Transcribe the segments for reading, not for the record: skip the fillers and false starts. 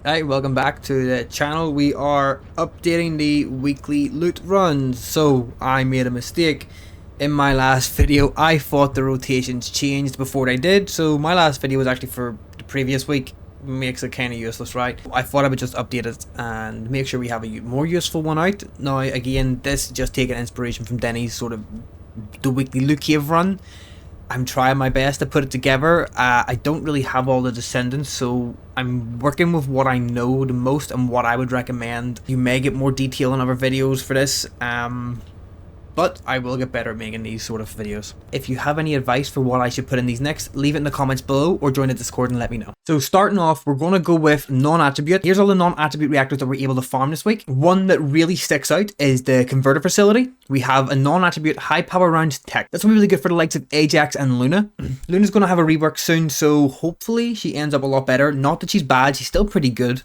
Hey, welcome back to the channel. We are updating the weekly loot runs. So I made a mistake in my last video. I thought the rotations changed before they did, so my last video was actually for the previous week. Makes it kind of useless, right? I thought I would just update it and make sure we have a more useful one out. Now again, this is just taking inspiration from Denny's sort of the weekly loot cave run. I'm trying my best to put it together. I don't really have all the Descendants, so I'm working with what I know the most and what I would recommend. You may get more detail in other videos for this, but I will get better at making these sort of videos. If you have any advice for what I should put in these next, leave it in the comments below or join the Discord and let me know. So starting off, we're going to go with non-attribute. Here's all the non-attribute reactors that we're able to farm this week. One that really sticks out is the converter facility. We have a non-attribute high power round tech. That's really good for the likes of Ajax and Luna. Luna's going to have a rework soon, so hopefully she ends up a lot better. Not that she's bad, she's still pretty good.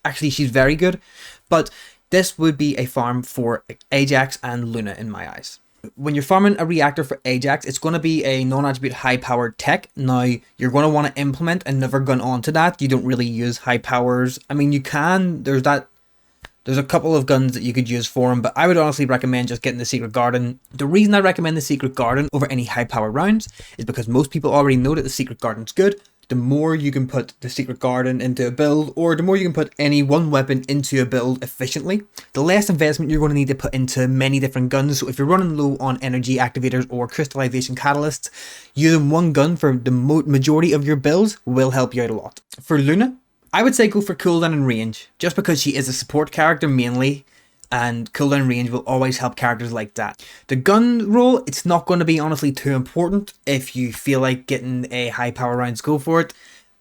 Actually, she's very good, but this would be a farm for Ajax and Luna in my eyes. When you're farming a reactor for Ajax, it's going to be a non-attribute high-powered tech. Now, you're going to want to implement another gun onto that. You don't really use high powers. I mean, you can. There's a couple of guns that you could use for them, but I would honestly recommend just getting the Secret Garden. The reason I recommend the Secret Garden over any high-powered rounds is because most people already know that the Secret Garden's good. The more you can put the Secret Garden into a build, or the more you can put any one weapon into a build efficiently, the less investment you're going to need to put into many different guns. So if you're running low on energy activators or crystallization catalysts, using one gun for the majority of your builds will help you out a lot. For Luna, I would say go for cooldown and range, just because she is a support character mainly, and cooldown range will always help characters like that. The gun roll, it's not going to be honestly too important. If you feel like getting a high power rounds, go for it.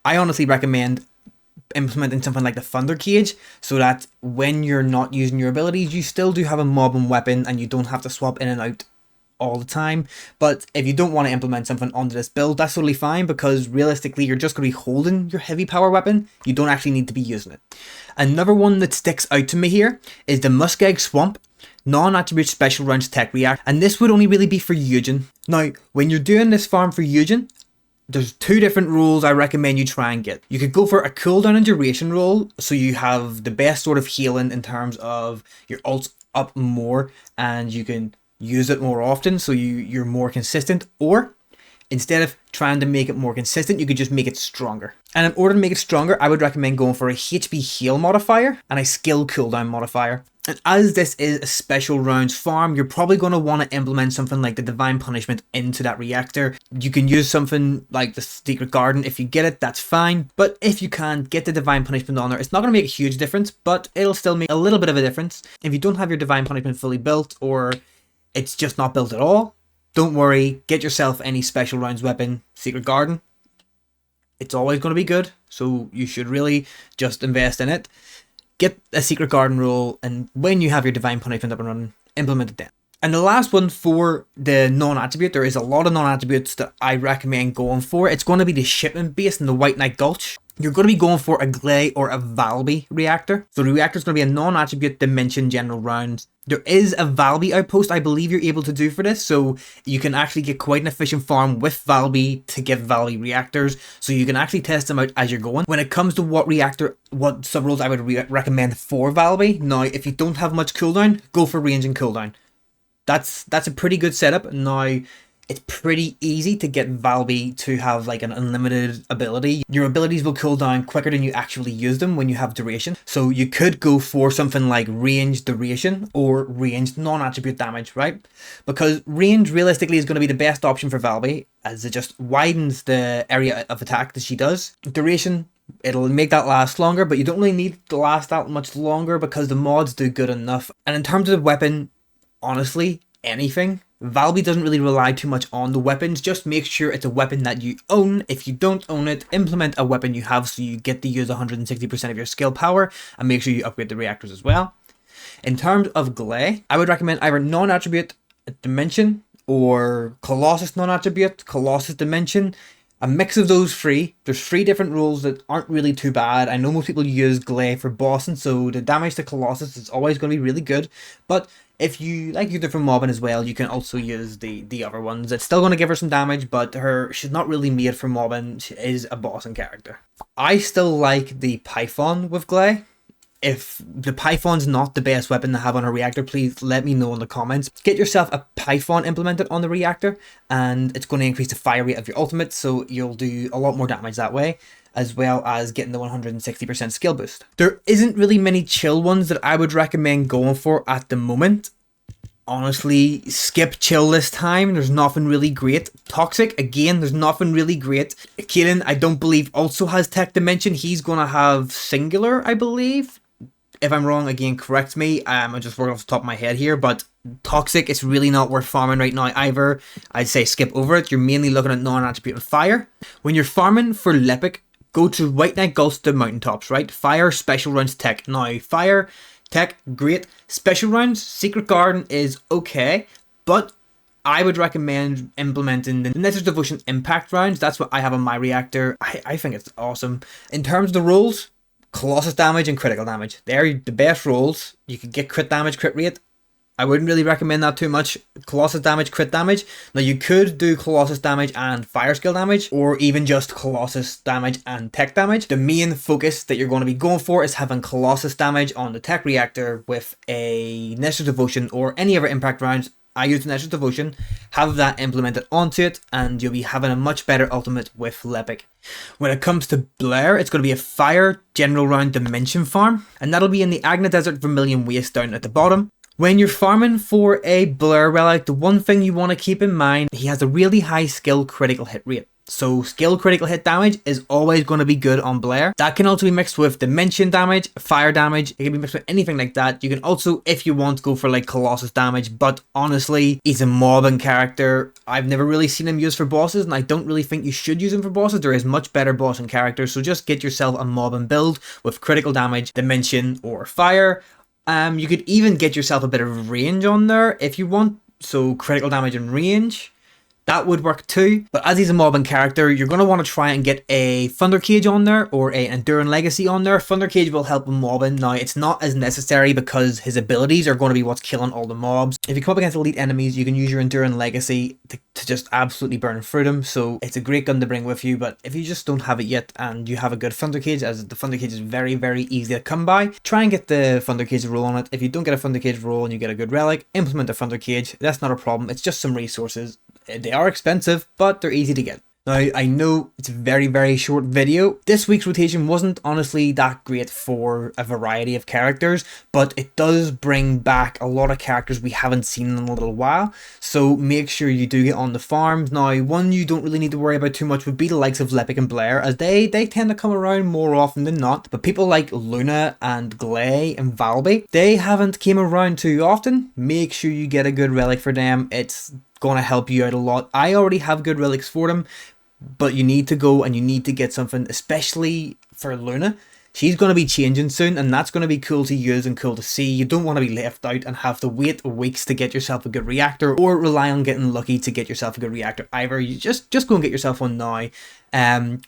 I honestly recommend implementing something like the Thunder Cage, so that when you're not using your abilities, you still do have a mob and weapon and you don't have to swap in and out all the time. But if you don't want to implement something onto this build, that's totally fine, because realistically you're just going to be holding your heavy power weapon. You don't actually need to be using it. Another one that sticks out to me here is the Muskeg Swamp non-attribute special rounds tech react, and this would only really be for Yujin. Now when you're doing this farm for Yujin, there's two different rules I recommend you try and get. You could go for a cooldown and duration role, so you have the best sort of healing in terms of your ults up more and you can use it more often, so you're more consistent. Or instead of trying to make it more consistent, you could just make it stronger. And in order to make it stronger, I would recommend going for a HP heal modifier and a skill cooldown modifier. And as this is a special rounds farm, you're probably going to want to implement something like the Divine Punishment into that reactor. You can use something like the Secret Garden. If you get it, that's fine. But if you can't get the Divine Punishment on there, it's not going to make a huge difference, but it'll still make a little bit of a difference. If you don't have your Divine Punishment fully built, or it's just not built at all, don't worry, get yourself any special rounds weapon. Secret Garden, it's always going to be good, so you should really just invest in it. Get a Secret Garden roll, and when you have your Divine Punishment up and running, implement it then. And the last one for the non-attribute, there is a lot of non-attributes that I recommend going for. It's going to be the shipment base in the White Knight Gulch. You're going to be going for a Gley or a Valby reactor. So the reactor is going to be a non-attribute dimension general round. There is a Valby outpost I believe you're able to do for this, so you can actually get quite an efficient farm with Valby to get Valby reactors, so you can actually test them out as you're going. When it comes to what sub-roles I would recommend for Valby, now if you don't have much cooldown, go for range and cooldown. That's a pretty good setup. Now, it's pretty easy to get Valby to have like an unlimited ability. Your abilities will cool down quicker than you actually use them when you have duration. So you could go for something like range duration or range non-attribute damage, right? Because range realistically is going to be the best option for Valby, as it just widens the area of attack that she does. Duration, it'll make that last longer, but you don't really need to last that much longer because the mods do good enough. And in terms of the weapon, honestly, anything. Valby doesn't really rely too much on the weapons. Just make sure it's a weapon that you own. If you don't own it, implement a weapon you have so you get to use 160% of your skill power, and make sure you upgrade the reactors as well. In terms of Gley, I would recommend either non-attribute dimension or Colossus non-attribute, Colossus dimension. A mix of those three. There's 3 different rules that aren't really too bad. I know most people use Gley for bossing, so the damage to Colossus is always going to be really good. But if you like use it for mobbing as well, you can also use the other ones. It's still going to give her some damage, but she's not really made for mobbing. She is a bossing character. I still like the Python with Gley. If the Python's not the best weapon to have on a reactor, please let me know in the comments. Get yourself a Python implemented on the reactor, and it's going to increase the fire rate of your ultimate, so you'll do a lot more damage that way, as well as getting the 160% skill boost. There isn't really many chill ones that I would recommend going for at the moment. Honestly, skip chill this time. There's nothing really great. Toxic, again, there's nothing really great. Keelan, I don't believe, also has tech dimension. He's going to have singular, I believe. If I'm wrong, again, correct me. I'm just working off the top of my head here, but Toxic, it's really not worth farming right now either. I'd say skip over it. You're mainly looking at non-attributed fire. When you're farming for Lepic, go to White Knight Gulfs to mountaintops, right? Fire, special rounds, tech. Now, fire, tech, great. Special rounds, Secret Garden is okay, but I would recommend implementing the Nether's Devotion impact rounds. That's what I have on my reactor. I think it's awesome. In terms of the rules, Colossus damage and critical damage. They're the best rolls. You can get crit damage, crit rate. I wouldn't really recommend that too much. Colossus damage, crit damage. Now you could do Colossus damage and fire skill damage, or even just Colossus damage and tech damage. The main focus that you're going to be going for is having Colossus damage on the tech reactor with a Nether's Devotion or any other impact rounds. I use Nether's Devotion, have that implemented onto it, and you'll be having a much better ultimate with Lepic. When it comes to Blair, it's going to be a fire general round dimension farm, and that'll be in the Agna Desert Vermilion Waste down at the bottom. When you're farming for a Blair relic, the one thing you want to keep in mind, he has a really high skill critical hit rate. So skill critical hit damage is always going to be good on Blair. That can also be mixed with dimension damage, fire damage. It can be mixed with anything like that. You can also, if you want, go for like Colossus damage. But honestly, he's a mobbing character. I've never really seen him used for bosses, and I don't really think you should use him for bosses. There is much better bossing characters. So just get yourself a mobbing build with critical damage, dimension, or fire. You could even get yourself a bit of range on there if you want. So critical damage and range. That would work too, but as he's a mobbing character, you're going to want to try and get a Thunder Cage on there or an Enduring Legacy on there. Thunder Cage will help with mobbing. Now, it's not as necessary because his abilities are going to be what's killing all the mobs. If you come up against elite enemies, you can use your Enduring Legacy to just absolutely burn through them. So it's a great gun to bring with you, but if you just don't have it yet and you have a good Thunder Cage, as the Thunder Cage is very, very easy to come by, try and get the Thunder Cage roll on it. If you don't get a Thunder Cage roll and you get a good relic, implement a Thunder Cage. That's not a problem. It's just some resources. They are expensive, but they're easy to get. Now, I know it's a very, very short video. This week's rotation wasn't honestly that great for a variety of characters, but it does bring back a lot of characters we haven't seen in a little while. So make sure you do get on the farms. Now, one you don't really need to worry about too much would be the likes of Lepic and Blair, as they tend to come around more often than not. But people like Luna and Gley and Valby, they haven't came around too often. Make sure you get a good relic for them. It's going to help you out a lot. I already have good relics for them, but you need to go and you need to get something, especially for Luna. She's going to be changing soon, and that's going to be cool to use and cool to see. You don't want to be left out and have to wait weeks to get yourself a good reactor, or rely on getting lucky to get yourself a good reactor either. You just go and get yourself one now.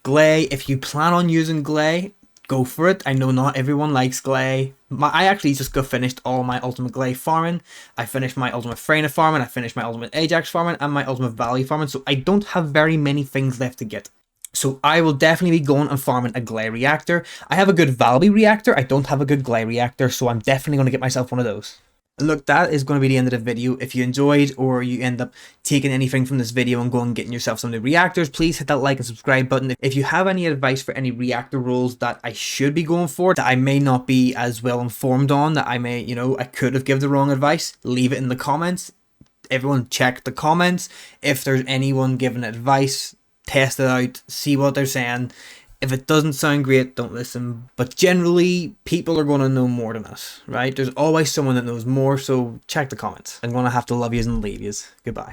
Gley, if you plan on using Gley, go for it. I know not everyone likes Gley. I actually just finished all my ultimate Gley farming. I finished my ultimate Freyna farming. I finished my ultimate Ajax farming and my ultimate Valley farming. So I don't have very many things left to get. So I will definitely be going and farming a Gley reactor. I have a good Valby reactor. I don't have a good Gley reactor. So I'm definitely going to get myself one of those. Look, that is going to be the end of the video. If you enjoyed, or you end up taking anything from this video and going and getting yourself some new reactors, please hit that like and subscribe button. If you have any advice for any reactor roles that I should be going for, that I may not be as well informed on, that I may, I could have given the wrong advice, leave it in the comments. Everyone check the comments. If there's anyone giving advice, test it out, see what they're saying. If it doesn't sound great, don't listen. But generally, people are going to know more than us, right? There's always someone that knows more, so check the comments. I'm going to have to love yous and leave yous. Goodbye.